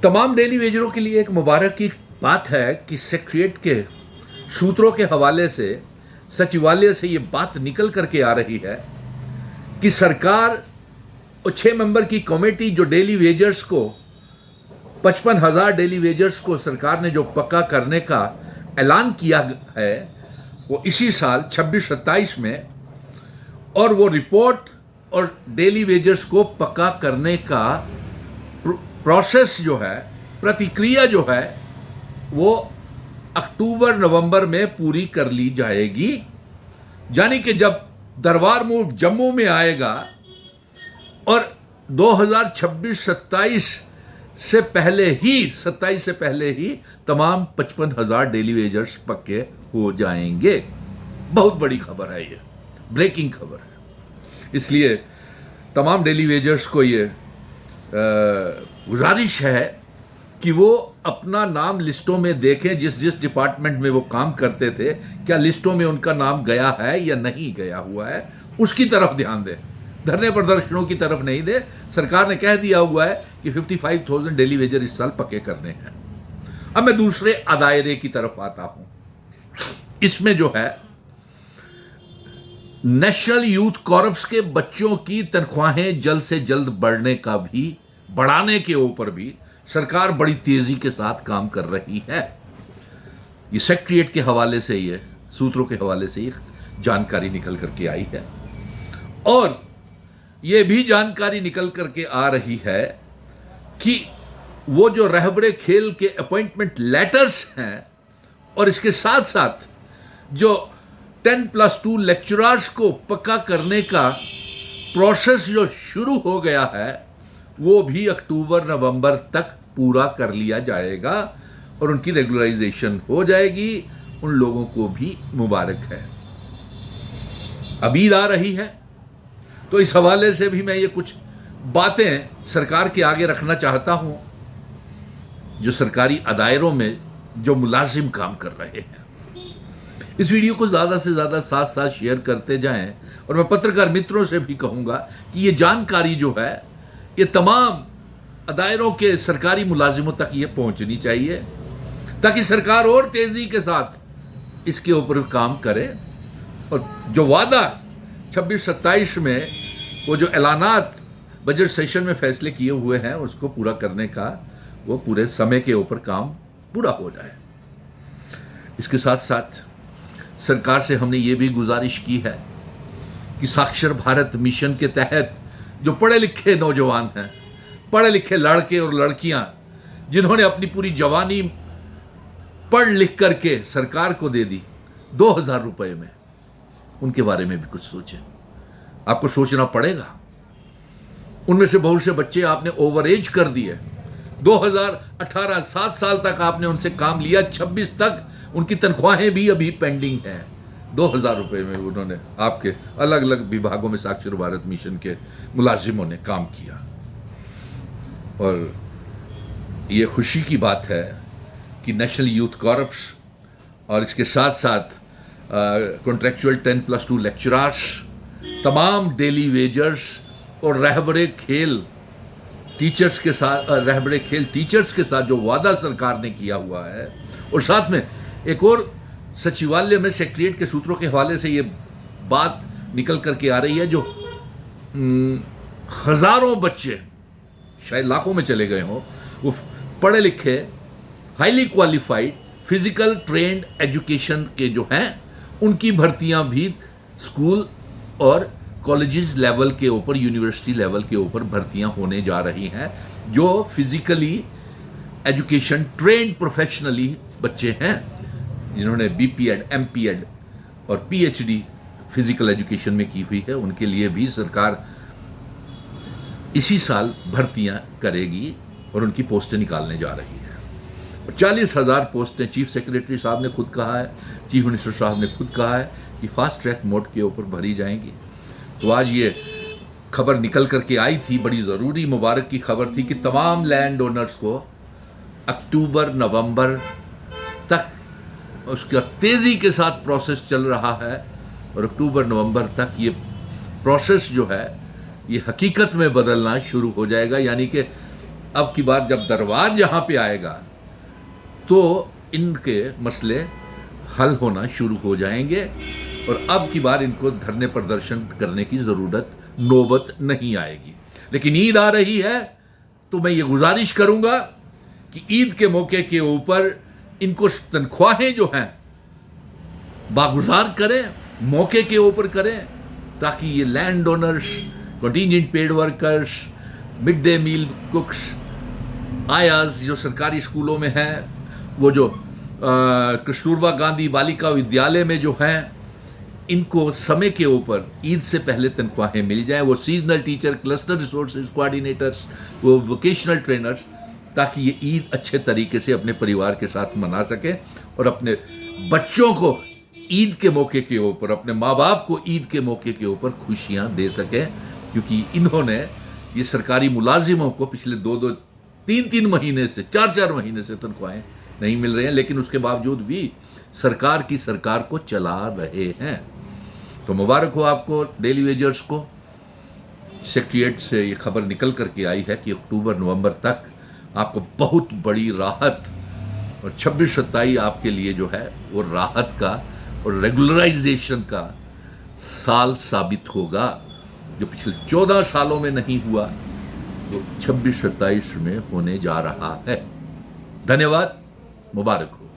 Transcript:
तमाम डेली वेजरों के लिए एक मुबारक की बात है कि सेक्रेटरीट के सूत्रों के हवाले से सचिवालय से ये बात निकल करके आ रही है कि सरकार और 6 मेंबर की कमेटी जो डेली वेजर्स को 55,000 डेली वेजर्स को सरकार ने जो पक्का करने का ऐलान किया है वो इसी साल 26-27 में, और वो रिपोर्ट और डेली वेजर्स को पक्का करने का प्रोसेस जो है, प्रतिक्रिया जो है, वो अक्टूबर नवंबर में पूरी कर ली जाएगी। यानी कि जब दरबार मूव जम्मू में आएगा और 2026-27 से पहले ही 27 से पहले ही तमाम 55,000 डेली वेजर्स पक्के हो जाएंगे। बहुत बड़ी खबर है, ये ब्रेकिंग खबर है। इसलिए तमाम डेली वेजर्स को ये गुजारिश है कि वो अपना नाम लिस्टों में देखें, जिस जिस डिपार्टमेंट में वो काम करते थे क्या लिस्टों में उनका नाम गया है या नहीं गया हुआ है, उसकी तरफ ध्यान दें, धरने प्रदर्शनों की तरफ नहीं दे। सरकार ने कह दिया हुआ है कि 55,000 डेली वेजर इस साल पक्के करने हैं। अब मैं दूसरे दायरे की तरफ आता हूं। इसमें जो है नेशनल यूथ कॉर्प्स के बच्चों की तनख्वाहें जल्द से जल्द बढ़ाने के ऊपर भी सरकार बड़ी तेजी के साथ काम कर रही है। ये सेक्रेटरीट के हवाले से, ये सूत्रों के हवाले से ये जानकारी निकल करके आई है, और ये भी जानकारी निकल करके आ रही है कि वो जो रहबरे खेल के अपॉइंटमेंट लेटर्स हैं और इसके साथ साथ जो 10+2 लेक्चरर्स को पक्का करने का प्रोसेस जो शुरू हो गया है वो भी अक्टूबर नवंबर तक पूरा कर लिया जाएगा और उनकी रेगुलराइजेशन हो जाएगी। उन लोगों को भी मुबारक है। अब ईद आ रही है तो इस हवाले से भी मैं ये कुछ बातें सरकार के आगे रखना चाहता हूं। जो सरकारी अदायरों में जो मुलाजिम काम कर रहे हैं, इस वीडियो को ज़्यादा से ज़्यादा साथ साथ शेयर करते जाएं, और मैं पत्रकार मित्रों से भी कहूँगा कि ये जानकारी जो है ये तमाम अदायरों के सरकारी मुलाजिमों तक ये पहुँचनी चाहिए, ताकि सरकार और तेज़ी के साथ इसके ऊपर काम करे और जो वादा 26-27 में वो जो ऐलानात बजट सेशन में फैसले किए हुए हैं उसको पूरा करने का वो पूरे समय के ऊपर काम पूरा हो जाए। इसके साथ साथ सरकार से हमने ये भी गुजारिश की है कि साक्षर भारत मिशन के तहत जो पढ़े लिखे नौजवान हैं, पढ़े लिखे लड़के और लड़कियां जिन्होंने अपनी पूरी जवानी पढ़ लिख करके सरकार को दे दी 2,000 रुपये में, उनके बारे में भी कुछ सोचें। आपको सोचना पड़ेगा। उनमें से बहुत से बच्चे आपने ओवर एज कर दिए। 2018 7 साल तक आपने उनसे काम लिया, 26 तक उनकी तनख्वाहें भी अभी पेंडिंग हैं। 2,000 रुपये में उन्होंने आपके अलग अलग विभागों में साक्षर भारत मिशन के मुलाजिमों ने काम किया। और ये खुशी की बात है कि नेशनल यूथ कॉर्प्स और इसके साथ साथ कॉन्ट्रेक्चुअल 10+2 लेक्चरर्स, तमाम डेली वेजर्स और रहबरे खेल टीचर्स के साथ जो वादा सरकार ने किया हुआ है, और साथ में एक और सचिवालय में सेक्रेटरीट के सूत्रों के हवाले से ये बात निकल करके आ रही है, जो हजारों बच्चे, शायद लाखों में चले गए हों, वो पढ़े लिखे highly qualified physical trend education के जो हैं उनकी भर्तियां भी स्कूल और कॉलेजेस लेवल के ऊपर, यूनिवर्सिटी लेवल के ऊपर भर्तियां होने जा रही हैं। जो फिजिकली एजुकेशन ट्रेंड प्रोफेशनली बच्चे हैं, जिन्होंने BPEd, MPEd और PhD फिजिकल एजुकेशन में की हुई है, उनके लिए भी सरकार इसी साल भर्तियां करेगी और उनकी पोस्टें निकालने जा रही है। 40,000 पोस्टें चीफ सेक्रेटरी साहब ने खुद कहा है, चीफ मिनिस्टर साहब ने खुद कहा है कि फास्ट ट्रैक मोड के ऊपर भरी जाएंगी। तो आज ये खबर निकल करके आई थी, बड़ी ज़रूरी मुबारक की खबर थी कि तमाम लैंड ओनर्स को अक्टूबर नवंबर तक उसका तेज़ी के साथ प्रोसेस चल रहा है, और अक्टूबर नवंबर तक ये प्रोसेस जो है ये हकीकत में बदलना शुरू हो जाएगा। यानी कि अब की बार जब दरबार यहाँ पे आएगा तो इनके मसले हल होना शुरू हो जाएंगे और अब की बार इनको धरने प्रदर्शन करने की ज़रूरत नौबत नहीं आएगी। लेकिन ईद आ रही है तो मैं ये गुजारिश करूंगा कि ईद के मौके के ऊपर इनको तनख्वाहें जो हैं बागुजार करें, मौके के ऊपर करें, ताकि ये land owners, contingent paid workers, mid day meal cooks, आयाज जो सरकारी स्कूलों में हैं, वो जो कस्तूरबा गांधी बालिका विद्यालय में जो हैं, इनको समय के ऊपर ईद से पहले तनख्वाहें मिल जाए। वो seasonal teacher, cluster resources coordinators, वो वोकेशनल ट्रेनर्स, ताकि ये ईद अच्छे तरीके से अपने परिवार के साथ मना सके और अपने बच्चों को ईद के मौके के ऊपर, अपने माँ बाप को ईद के मौके के ऊपर खुशियाँ दे सकें। क्योंकि इन्होंने ये सरकारी मुलाजिमों को पिछले 2-2, 3-3 महीने से, 4-4 महीने से तनख्वाहें नहीं मिल रहे हैं, लेकिन उसके बावजूद भी सरकार को चला रहे हैं। तो मुबारक हो आपको डेली वेजर्स को। सेक्रेटरीट से ये खबर निकल करके आई है कि अक्टूबर-नवंबर तक आपको बहुत बड़ी राहत, और 26-27 आपके लिए जो है वो राहत का और रेगुलराइजेशन का साल साबित होगा। जो पिछले 14 सालों में नहीं हुआ वो 26-27 में होने जा रहा है। धन्यवाद, मुबारक हो।